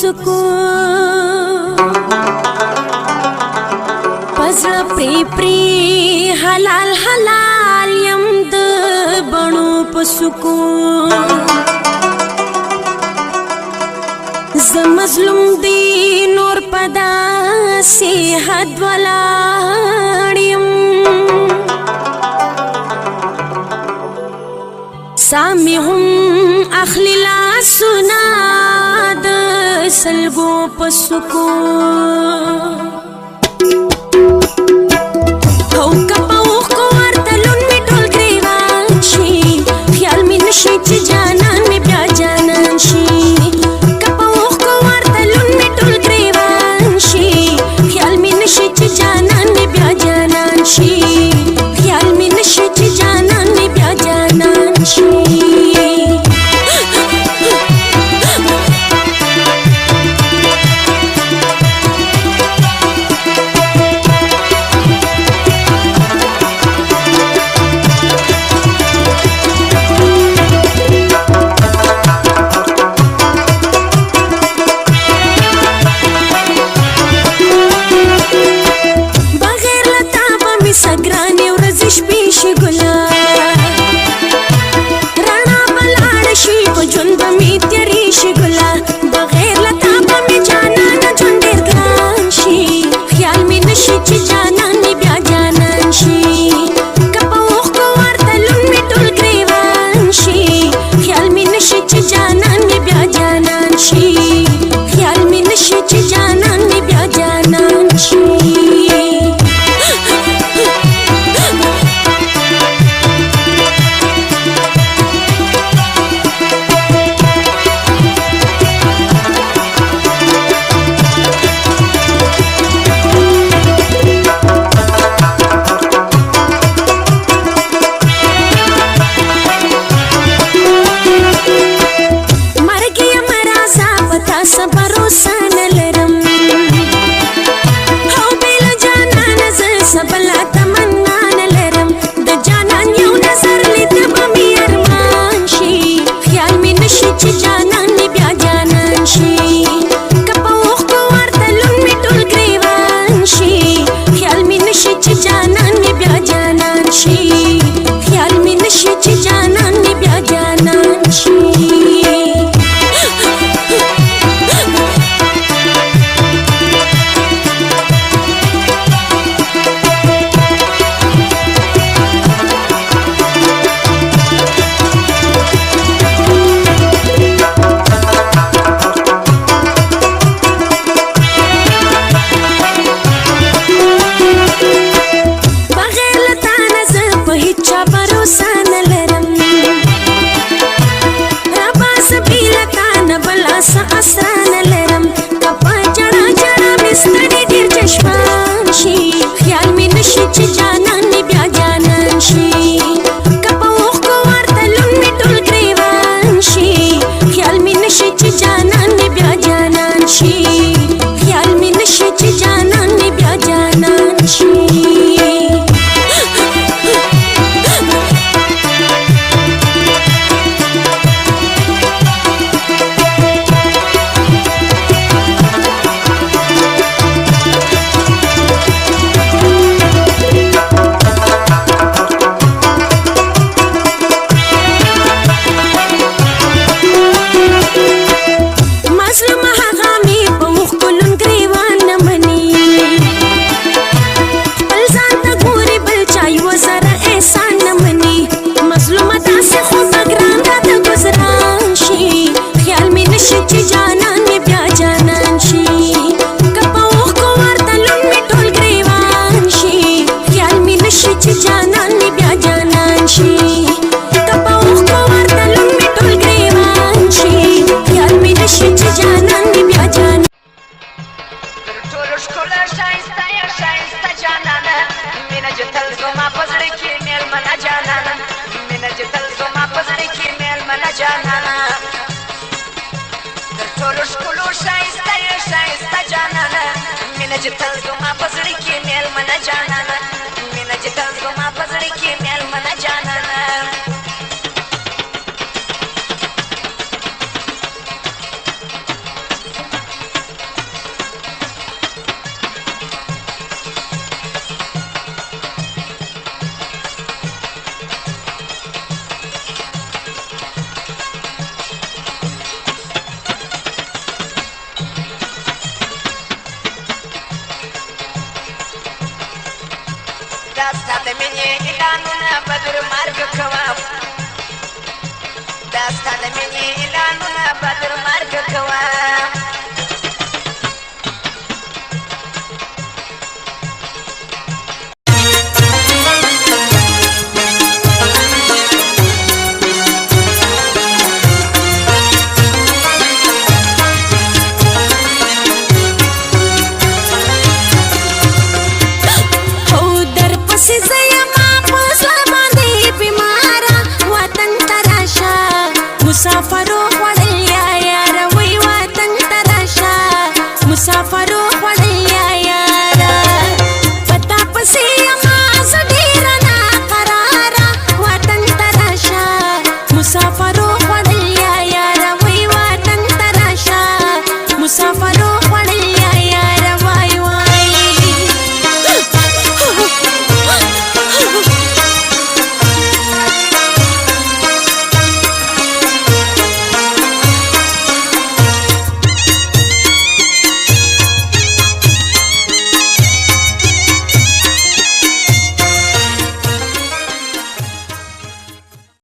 سکون پزړه پری حلال حلال یم د بڼو په سکون ز مظلوم دی نور پدا سی حد ولاړ یم سامي هم اخلي لاسونه د سلګو په سکون او کپا اوښکو ورته لوند مې ټول ګریوان شي خیال مې نشي چې جانان مې بیا جانان شي کپا اوښکو ورته لوند مې ټول ګریوان شي خیال مې نشي چې جانان مې بیا جانان شي خیال مې نشي چې جانان مې بیا جانان شي مینې اعلانونه بدر مرګ کوم دا ستا د مینې اعلانونه بدر مرګ کوم